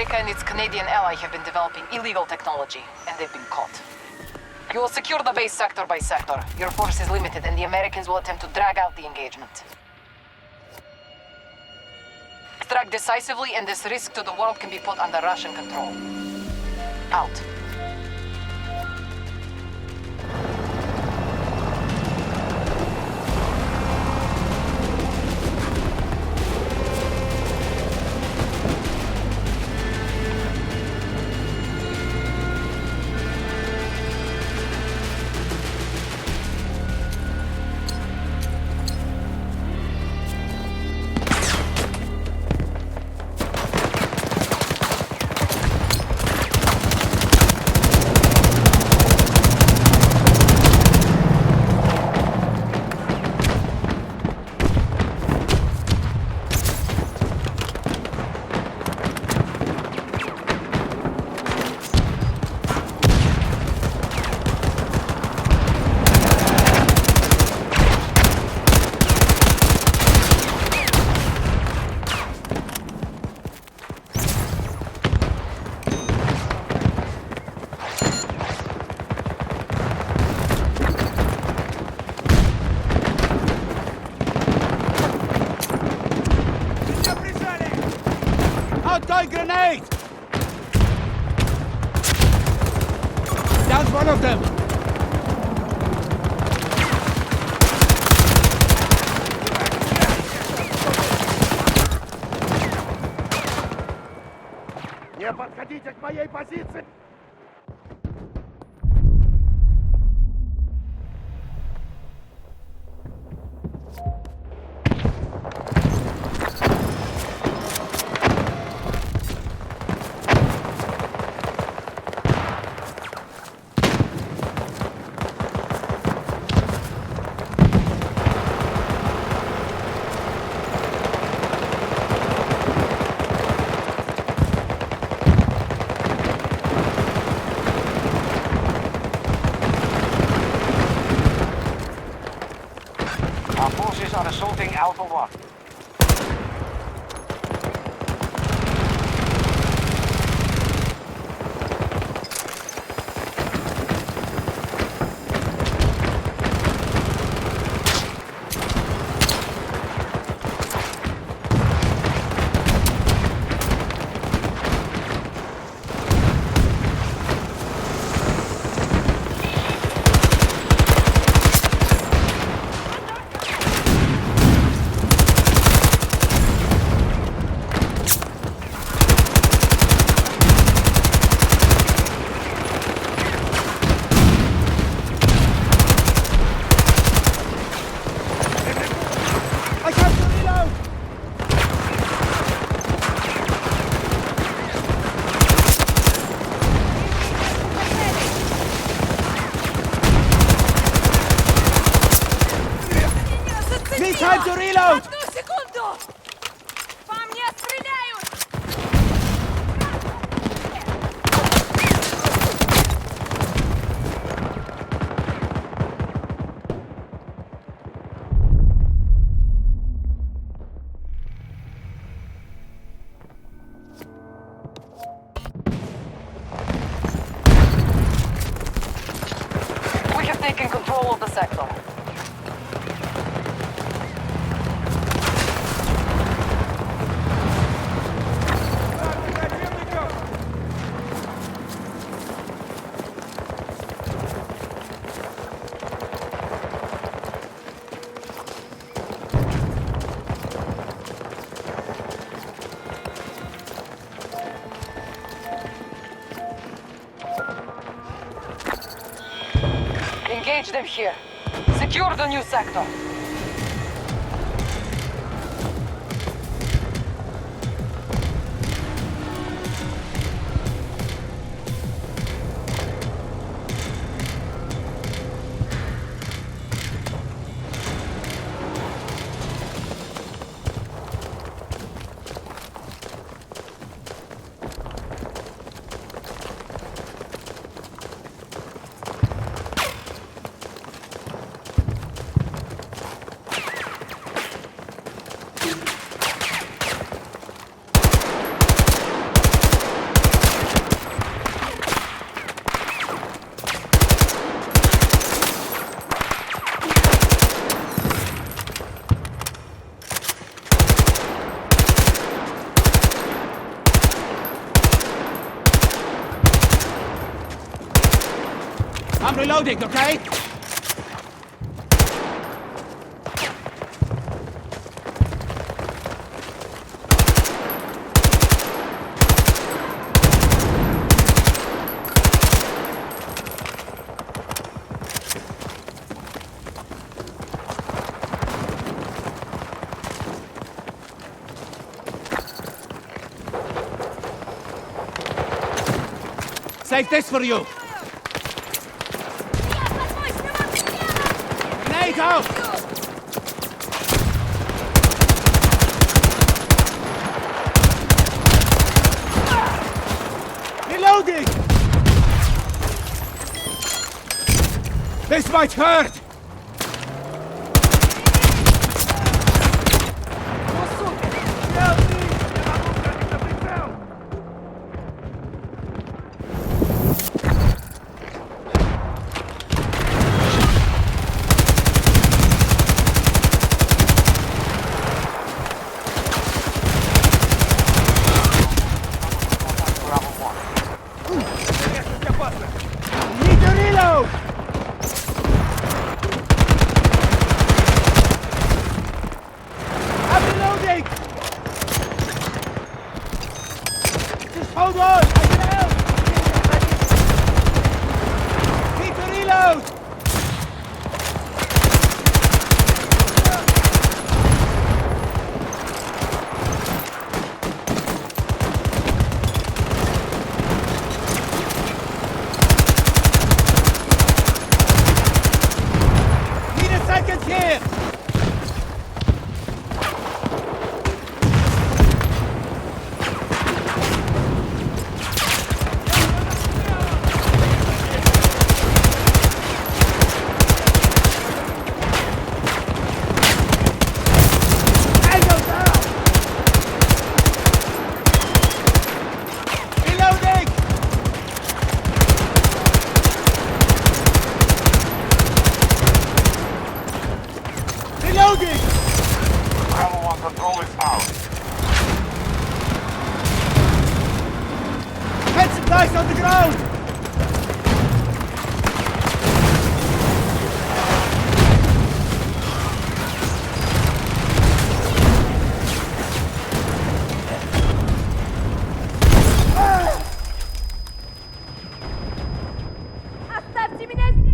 America and its Canadian ally have been developing illegal technology, and they've been caught. You will secure the base sector by sector. Your force is limited, and the Americans will attempt to drag out the engagement. Strike decisively, and this risk to the world can be put under Russian control. Out. Grenade! Down's one of them! Не подходите к моей позиции! Our forces are assaulting Alpha 1. Time to reload! Одну секунду! По мне стреляют! We have taken control of the sector. Engage them here. Secure the new sector. I'm reloading, okay? Save this for you! Grenade out! Reloading! This might hurt! Need to reload! I'm reloading! Just hold on! I can help! Need to reload! Need a second here! Tango down! Reloading! Reloading! Bravo 1 control is out. Head supplies on the ground! Оставьте меня здесь!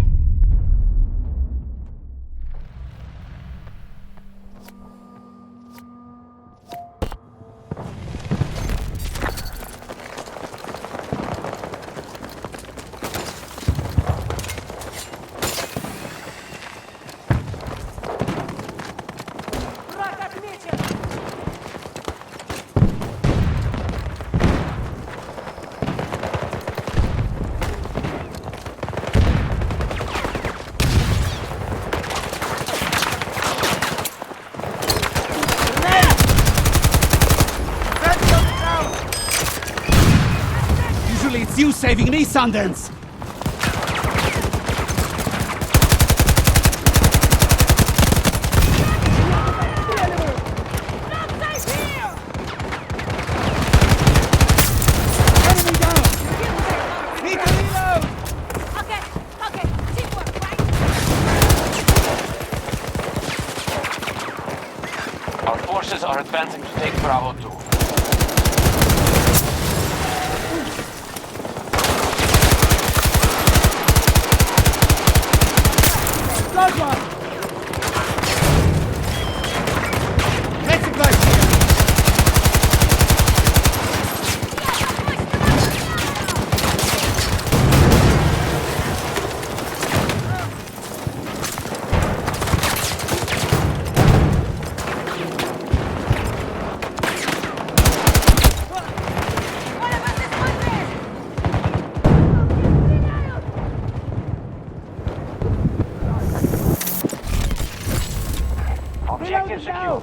Враг отмечен! Usually it's you saving me, Sundance! Enemy down! Need to reload! Okay, okay, teamwork, right? Our forces are advancing to take Bravo 2. Blood one! Head supplies here! Objective secure.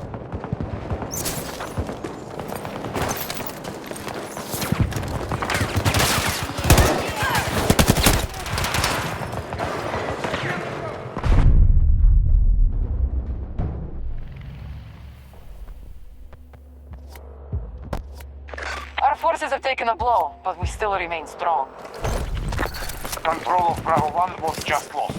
Our forces have taken a blow, but we still remain strong. Control of Bravo 1 was just lost.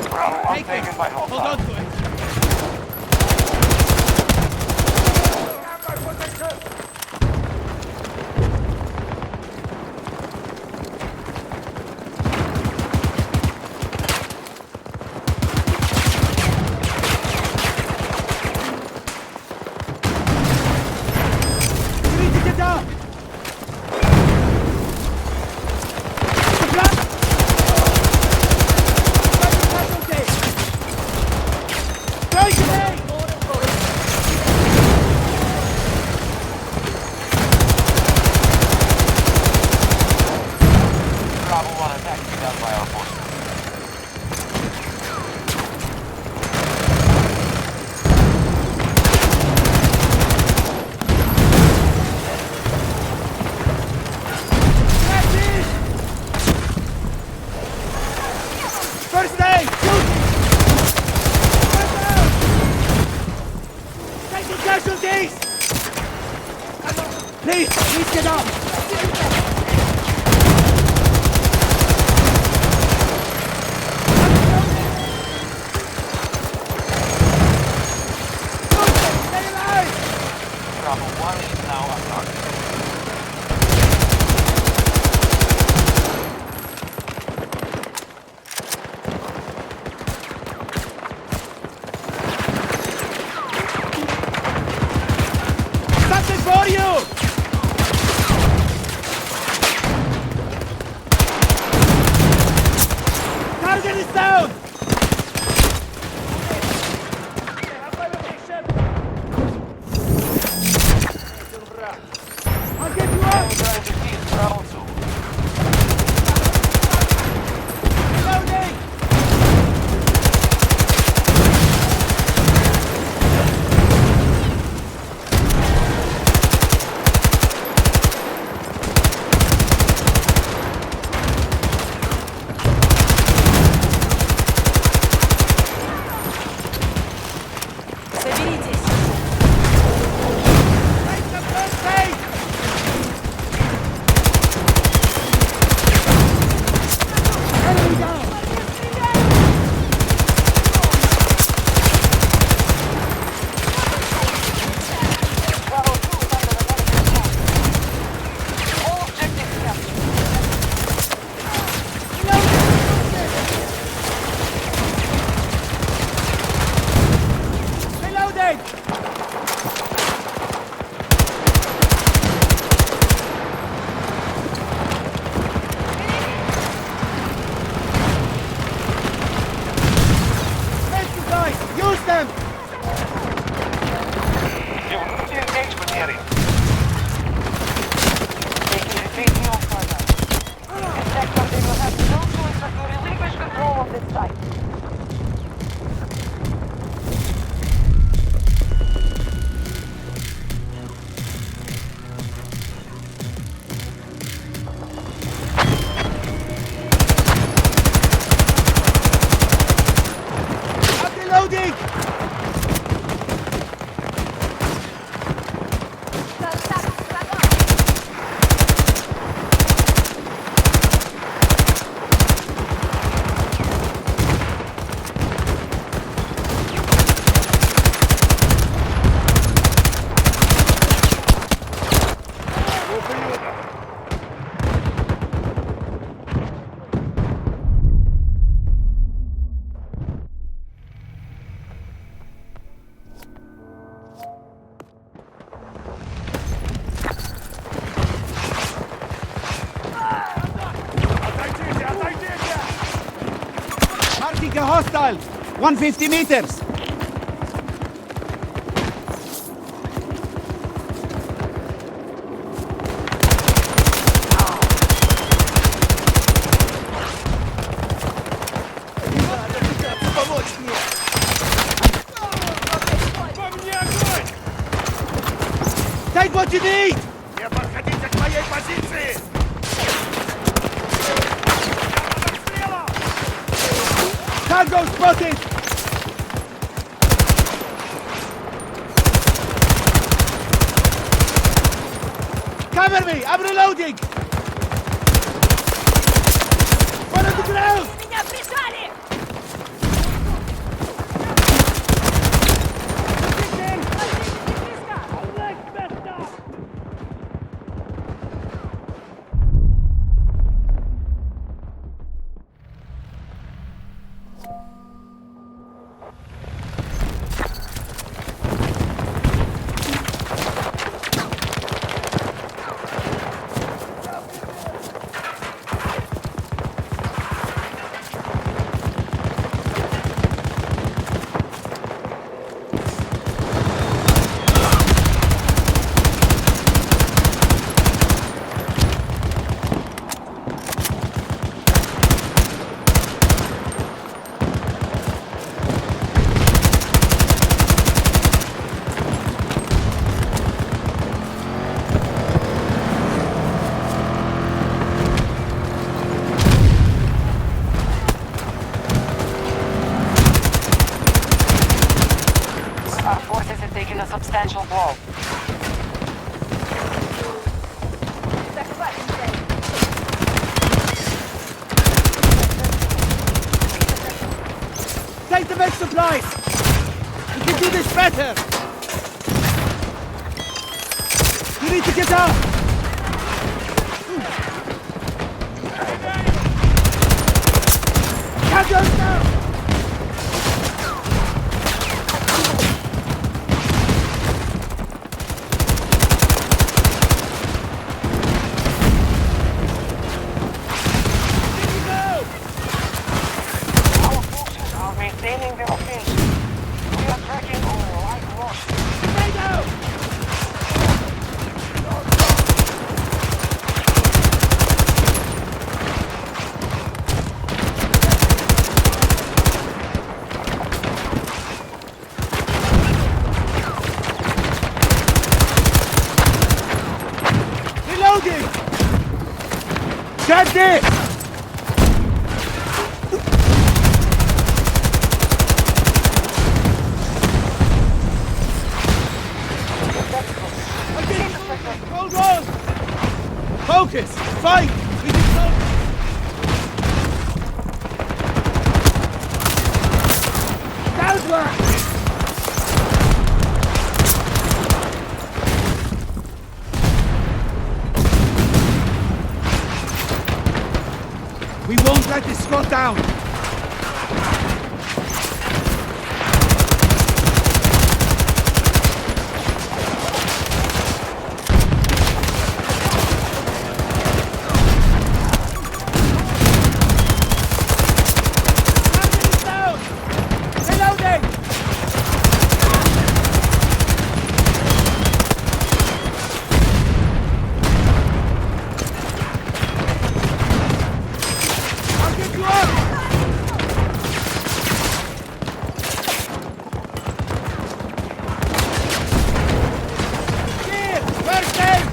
Bravo 1 taken by Hold on hostiles. to it. You need to get down. Supply. Casualty. Strike away. Bravo 1 attack begun by our forces. First aid! Shoot! Get down! Taking casualties! Please get up! Stay alive! Bravo 1 is now on target. Something for you! Target is down! I'll get you up! Trying to seize Bravo 2. Loading! Соберитесь. Take the first aid! Enemy down! Bravo 2 is under American attack. All objectives captured. Reloading! Exercise! Use them! You're in the engagement area. Taking no further. In sector, they will have no choice but to relinquish control of this site. I'm reloading! Marking a hostile! 150 meters! Take what you need! Не подходите к моей позиции! Я под обстрелом! Tango spotted! Cover me! I'm reloading! One on the ground! Меня прижали! Our forces have taken a substantial blow. Захватим цель. Take the med supplies! We can do this better! You need to get up! Tango's down! Our forces are maintaining their offensive. We are tracking our light lost. Stay down! Reloading! Get this! Hold on! Focus! Fight! We can solve it! Downward! We won't let this squad down! Target down! Reloading! I'll get you up! Here! First aid!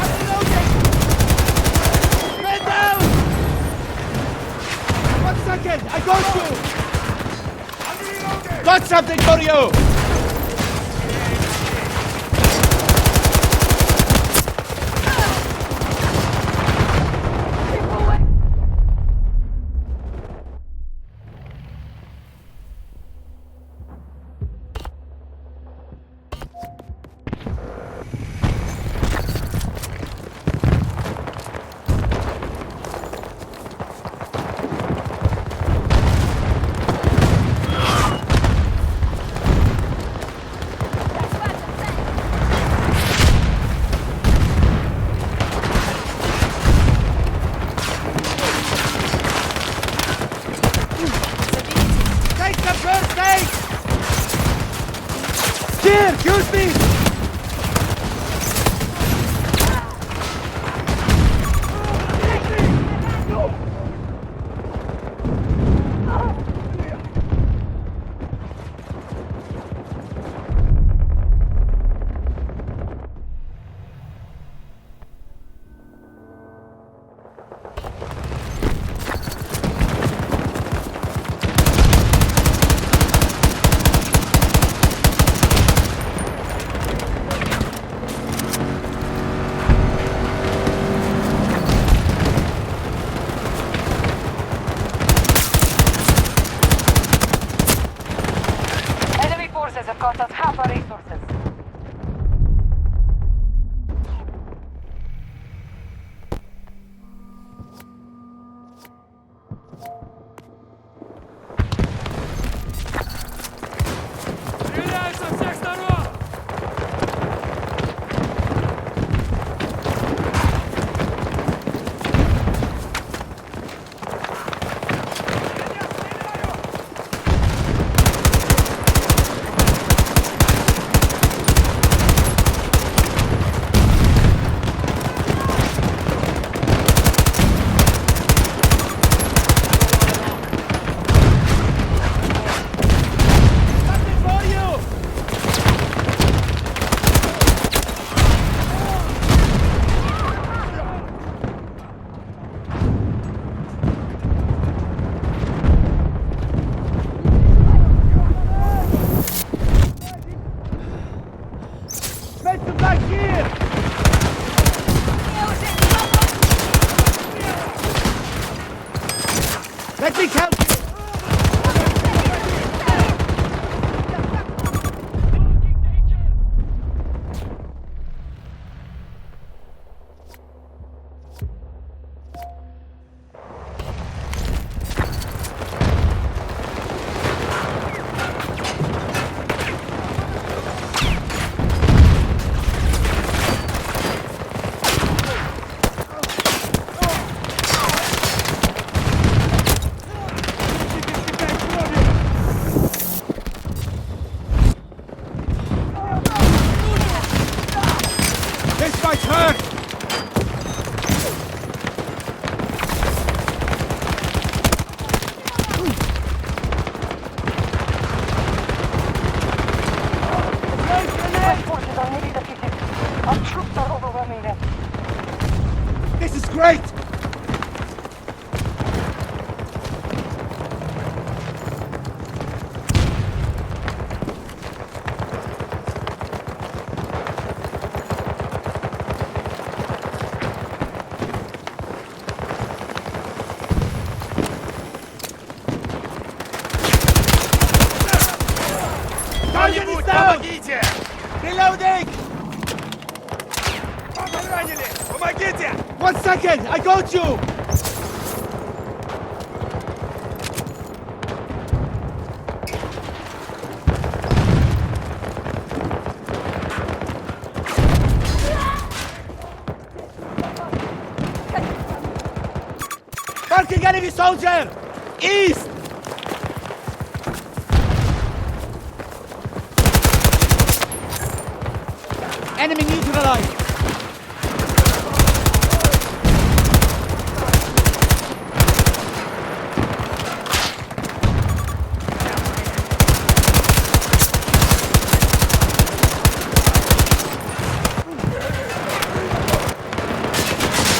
I'm reloading! Man down! 1 second! I got you! Got something for you! Take the first aid! Here, use me! forces have cost us half our resources. Стреляют со всех сторон! Something for you! Spencer, back here! Let me help you! This fight's hurt! My forces are nearly defeated. Our troops are overwhelming them. This is great! Кто-нибудь, помогите! Reloading! Кого ранили? Помогите! 1 second! I got you! Marking enemy soldier! East! Enemy neutralized!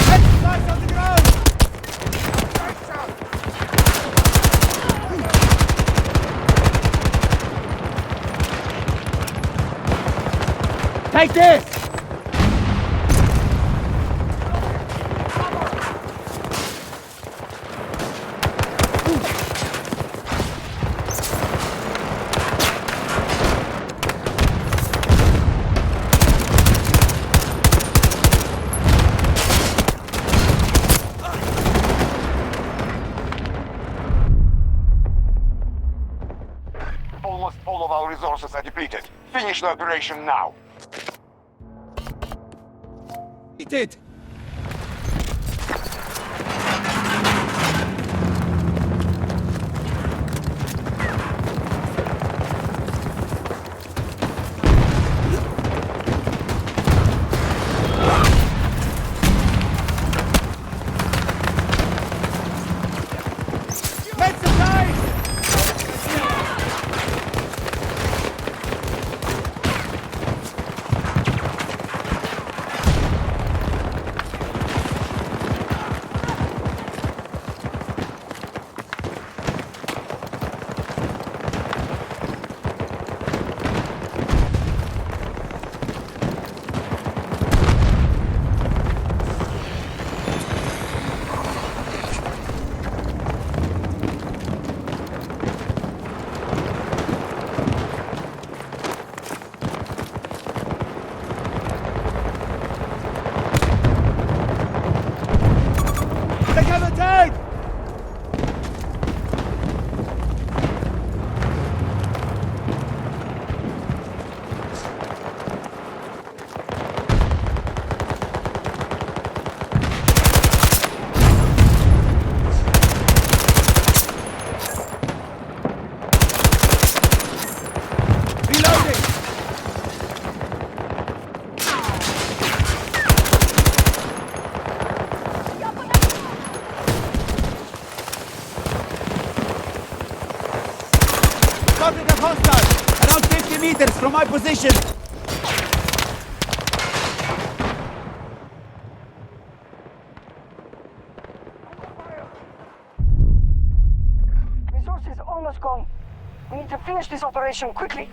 Enemy guys on the ground! Take this! Almost all of our resources are depleted. Finish the operation now. He did! Get some guys! Spotted a hostile! Around 50 meters from my position! Resources almost gone. We need to finish this operation quickly.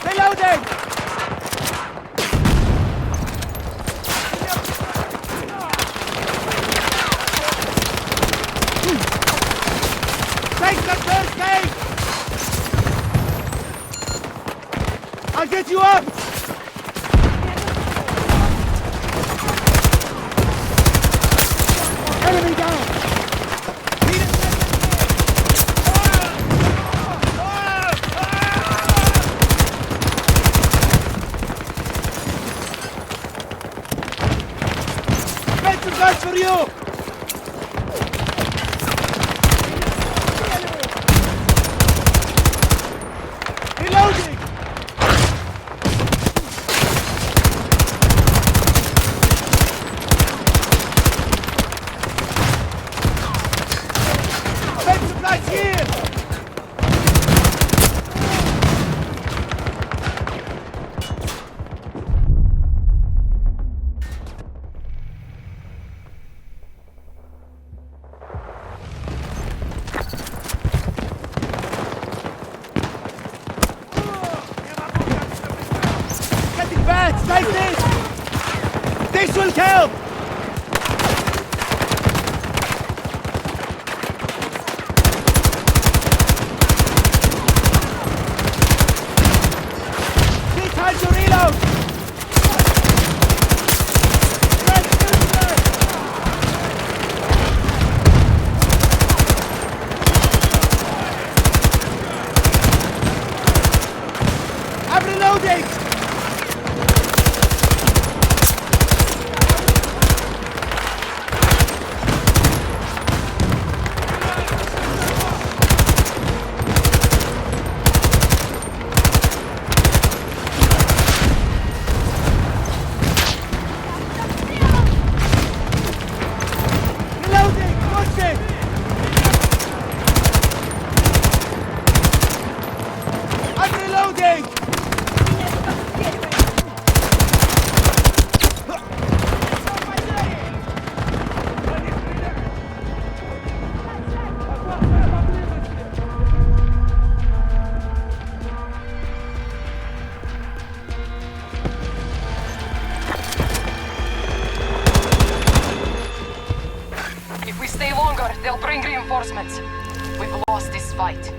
Reloading! Take the first aid! I'll get you up! Enemy down! Need a Expensive guns for you! Reloading! Med supplies here! Getting bad! Take this! This will help! Take time to reload! Let's do this! I'm reloading! Reloading! Push it! I'm reloading! If we stay longer, they'll bring reinforcements. We've lost this fight.